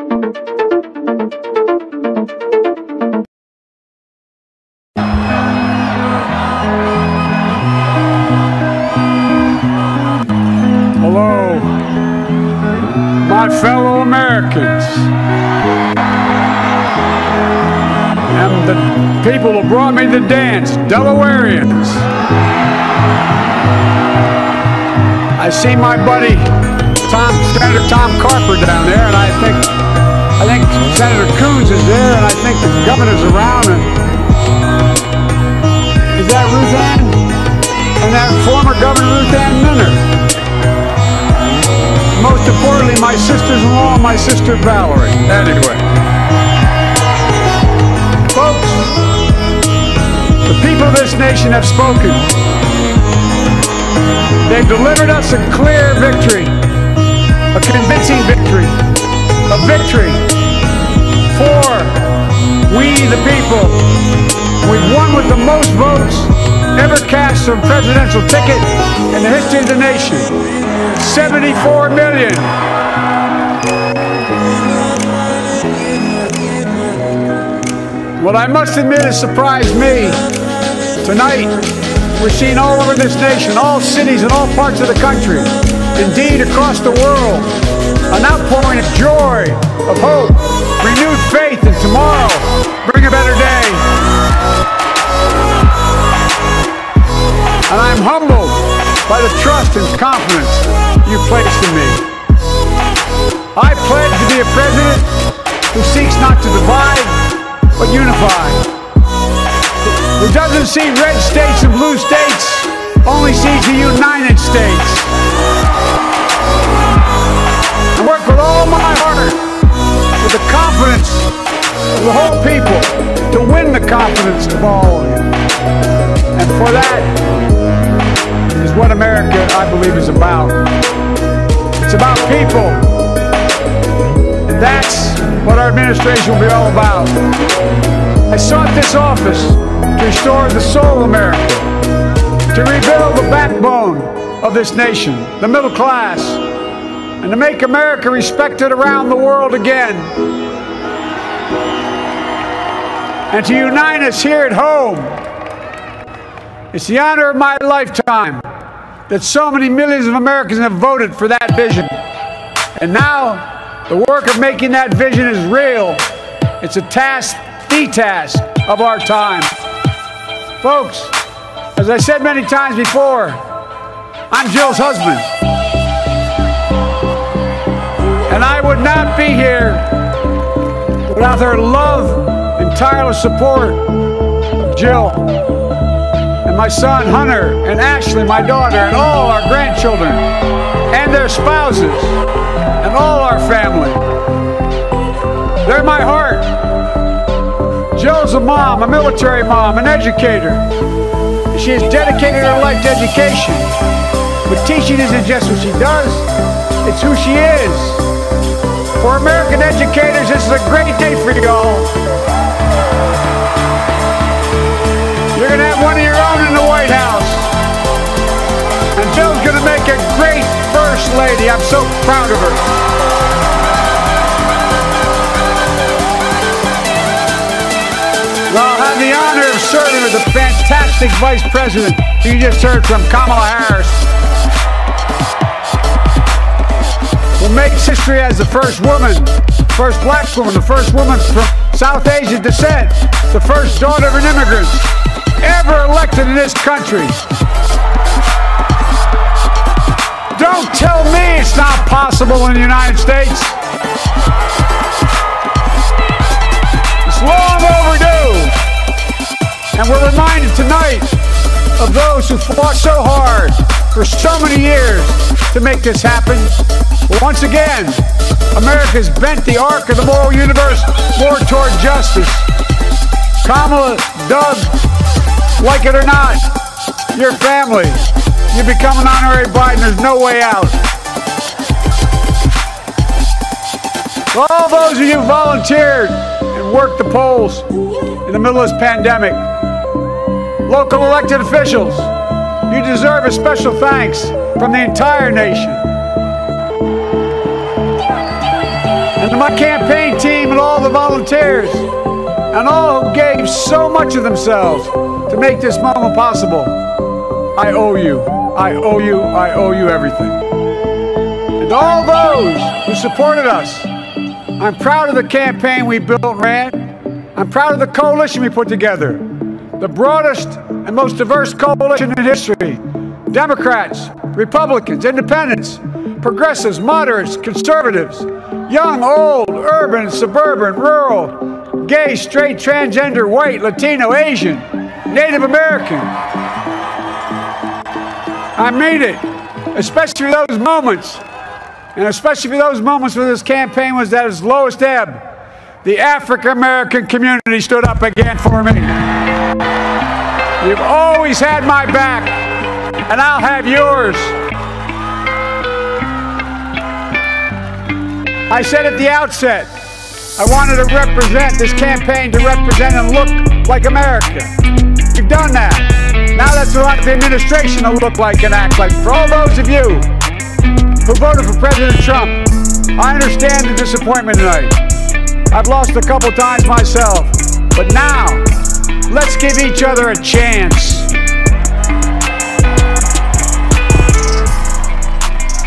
Hello, my fellow Americans, and the people who brought me the dance, Delawareans. I see my buddy Senator Tom Carper down there, and I think Senator Coons is there, and I think the governor's around. And is that Ruth Ann? And that former Governor Ruth Ann Minner. Most importantly, my sisters-in-law, my sister Valerie. Anyway, folks, the people of this nation have spoken. They've delivered us a clear victory, a convincing victory, a victory for we the people. We've won with the most votes ever cast for a presidential ticket in the history of the nation. 74 million. What I must admit has surprised me tonight. We're seeing all over this nation, all cities and all parts of the country, indeed across the world, an outpouring of joy, of hope, renewed faith in tomorrow, bring a better day. And I'm humbled by the trust and confidence you placed in me. I pledge to be a president who seeks not to divide, but unify. Who doesn't see red states and blue states, only sees the United States. And work with all my heart, with the confidence of the whole people, to win the confidence of all of you. And for that is what America, I believe, is about. It's about people. And that's what our administration will be all about. I sought this office to restore the soul of America, to rebuild the backbone of this nation, the middle class, and to make America respected around the world again, and to unite us here at home. It's the honor of my lifetime that so many millions of Americans have voted for that vision. And now, the work of making that vision is real. It's a task, the task of our time. Folks, as I said many times before, I'm Jill's husband. And I would not be here without her love and tireless support of Jill. And my son Hunter and Ashley, my daughter, and all our grandchildren, and their spouses, and all our family. They're my heart. Jill's a mom, a military mom, an educator. She has dedicated her life to education. But teaching isn't just what she does, it's who she is. For American educators, this is a great day for you all. You're going to have one of your own in the White House. And Jill's going to make a great First Lady. I'm so proud of her. Well, I'll have the honor of serving with the fantastic Vice President who you just heard from, Kamala Harris. Who makes history as the first woman, first black woman, the first woman from South Asian descent, the first daughter of an immigrant ever elected in this country. Don't tell me it's not possible in the United States. It's long overdue. And we're reminded tonight of those who fought so hard for so many years to make this happen. Once again, America's bent the arc of the moral universe more toward justice. Kamala, Doug, like it or not, your family, you become an honorary Biden, there's no way out. All those of you who volunteered and worked the polls in the middle of this pandemic, local elected officials, you deserve a special thanks from the entire nation. And And to my campaign team and all the volunteers and all who gave so much of themselves to make this moment possible, I owe you. I owe you. I owe you everything. And to all those who supported us, I'm proud of the campaign we built and ran. I'm proud of the coalition we put together, the broadest and most diverse coalition in history. Democrats, Republicans, Independents, progressives, moderates, conservatives, young, old, urban, suburban, rural, gay, straight, transgender, white, Latino, Asian, Native American. I mean it, especially for those moments, and especially for those moments when this campaign was at its lowest ebb. The African-American community stood up again for me. You've always had my back, and I'll have yours. I said at the outset, I wanted to represent this campaign, to represent and look like America. We've done that. Now that's what the administration will look like and act like. For all those of you who voted for President Trump, I understand the disappointment tonight. I've lost a couple times myself, but now, let's give each other a chance.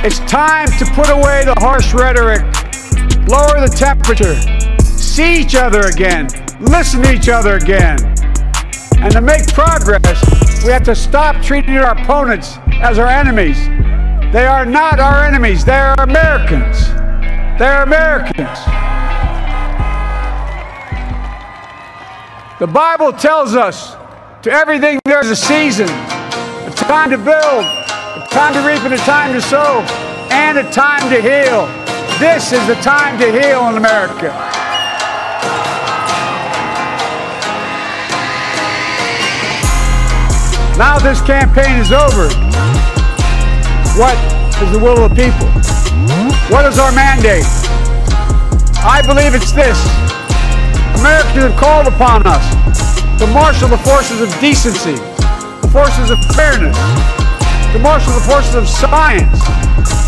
It's time to put away the harsh rhetoric, lower the temperature, see each other again, listen to each other again. And to make progress, we have to stop treating our opponents as our enemies. They are not our enemies, they are Americans. They're Americans. The Bible tells us, to everything there's a season, a time to build, a time to reap and a time to sow, and a time to heal. This is the time to heal in America. Now this campaign is over. What is the will of the people? What is our mandate? I believe it's this. Americans have called upon us to marshal the forces of decency, the forces of fairness, to marshal the forces of science,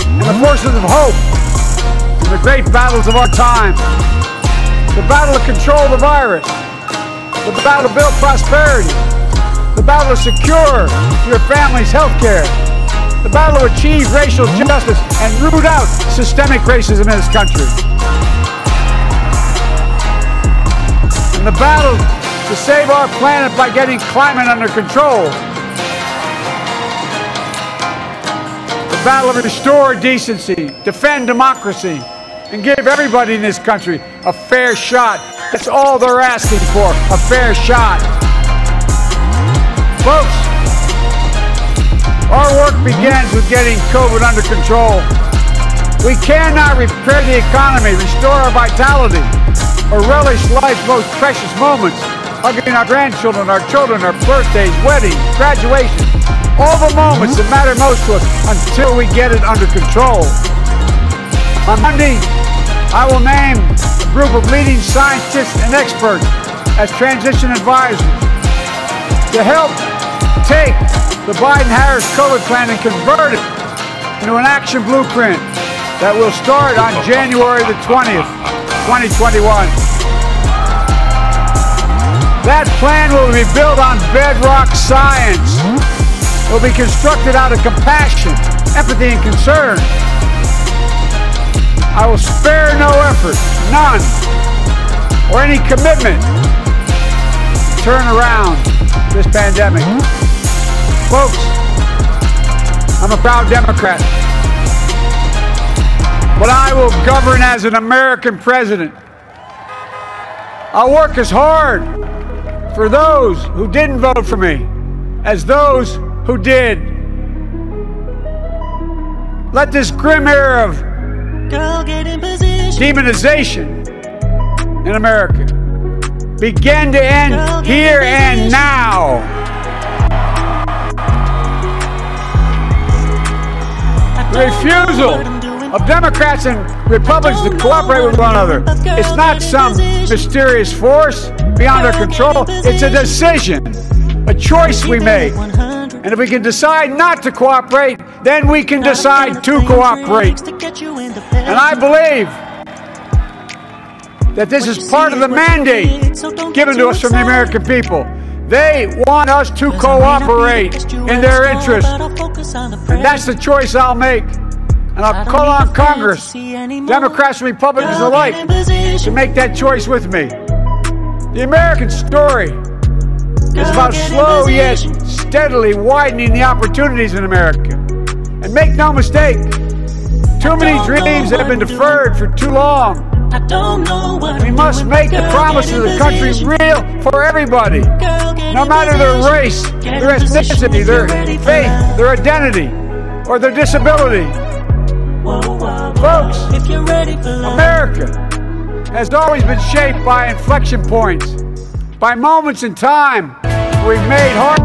and the forces of hope in the great battles of our time. The battle to control the virus, the battle to build prosperity, the battle to secure your family's health care, the battle to achieve racial justice and root out systemic racism in this country. And the battle to save our planet by getting climate under control. The battle to restore decency, defend democracy, and give everybody in this country a fair shot. That's all they're asking for, a fair shot. Folks, our work begins with getting COVID under control. We cannot repair the economy, restore our vitality, or relish life's most precious moments, hugging our grandchildren, our children, our birthdays, weddings, graduations, all the moments that matter most to us until we get it under control. On Monday, I will name a group of leading scientists and experts as transition advisors to help take the Biden-Harris COVID plan and convert it into an action blueprint that will start on January the 20th, 2021. That plan will be built on bedrock science. It will be constructed out of compassion, empathy, and concern. I will spare no effort, none, or any commitment to turn around this pandemic. Folks, I'm a proud Democrat, but I will govern as an American president. I'll work as hard for those who didn't vote for me as those who did. Let this grim era of demonization in America begin to end here and now. The refusal of Democrats and Republicans to cooperate with one another. It's not some mysterious force beyond our control. It's a decision, a choice we make. And if we can decide not to cooperate, then we can decide to cooperate. And I believe that this is part of the mandate given to us from the American people. They want us to cooperate in their interest. And that's the choice I'll make. And I'll call on Congress, Democrats and Republicans alike, to make that choice with me. The American story is about slow yet steadily widening the opportunities in America. And make no mistake, too many dreams have been deferred for too long. We must make the promise of the country real for everybody, no matter their race, their ethnicity, their faith, their identity, or their disability. Folks, America has always been shaped by inflection points, by moments in time where we've made hard.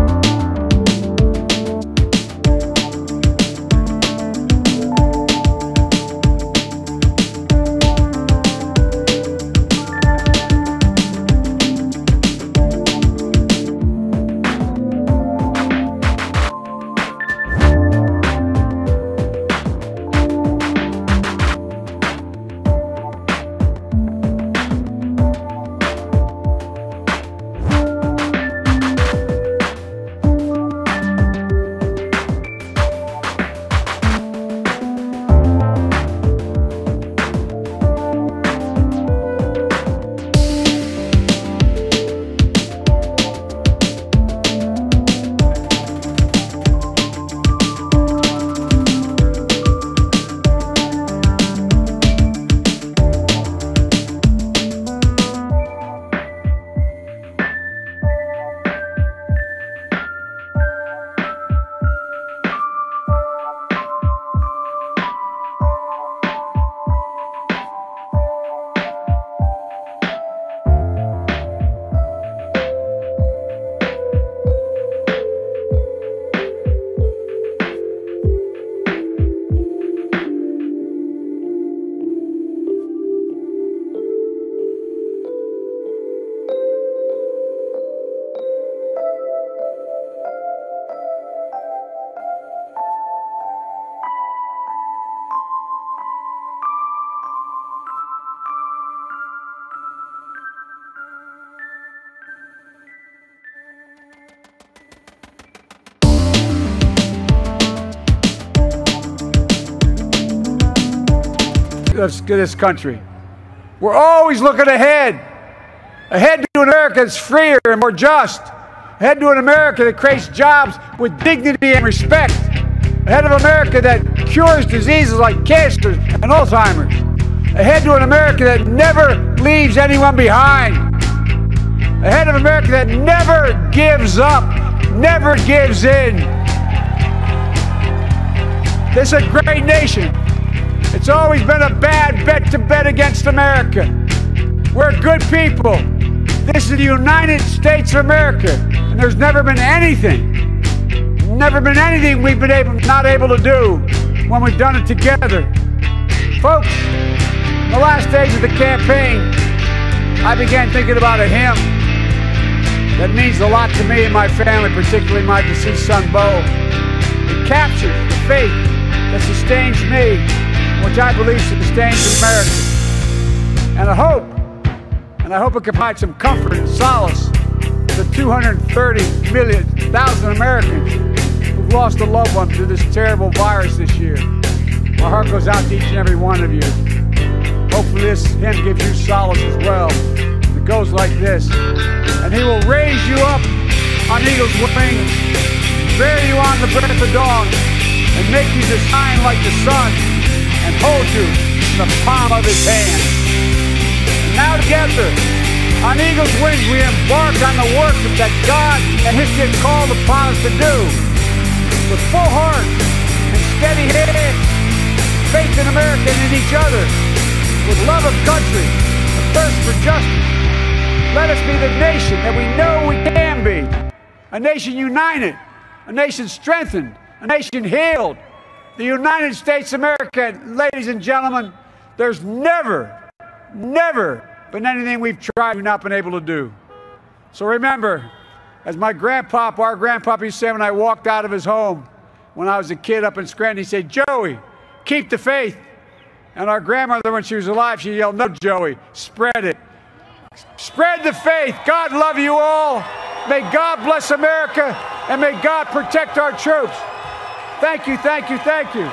This country. We're always looking ahead to an America that's freer and more just, ahead to an America that creates jobs with dignity and respect, ahead of America that cures diseases like cancer and Alzheimer's, ahead to an America that never leaves anyone behind, ahead of America that never gives up, never gives in. This is a great nation. It's always been a bad bet to bet against America. We're good people. This is the United States of America, and there's never been anything we've been not able to do when we've done it together. Folks, in the last days of the campaign, I began thinking about a hymn that means a lot to me and my family, particularly my deceased son, Bo. It captures the faith that sustains me, which I believe sustains America. And I hope it can provide some comfort and solace to the 230,000 Americans who've lost a loved one to this terrible virus this year. My heart goes out to each and every one of you. Hopefully this hymn gives you solace as well. It goes like this. And he will raise you up on eagle's wings, bear you on the breath of dawn, and make you to shine like the sun, and hold you in the palm of his hand. And now together, on eagle's wings, we embark on the work that God and history have called upon us to do. With full heart and steady head, faith in America and in each other, with love of country, a thirst for justice, let us be the nation that we know we can be. A nation united, a nation strengthened, a nation healed. The United States of America, ladies and gentlemen, there's never been anything we've tried we've not been able to do. So remember, as our grandpapa used to say when I walked out of his home when I was a kid up in Scranton, he said, "Joey, keep the faith. And our grandmother, when she was alive, she yelled, "No, Joey, spread it. Spread the faith. God love you all. May God bless America, and may God protect our troops." Thank you, thank you, thank you.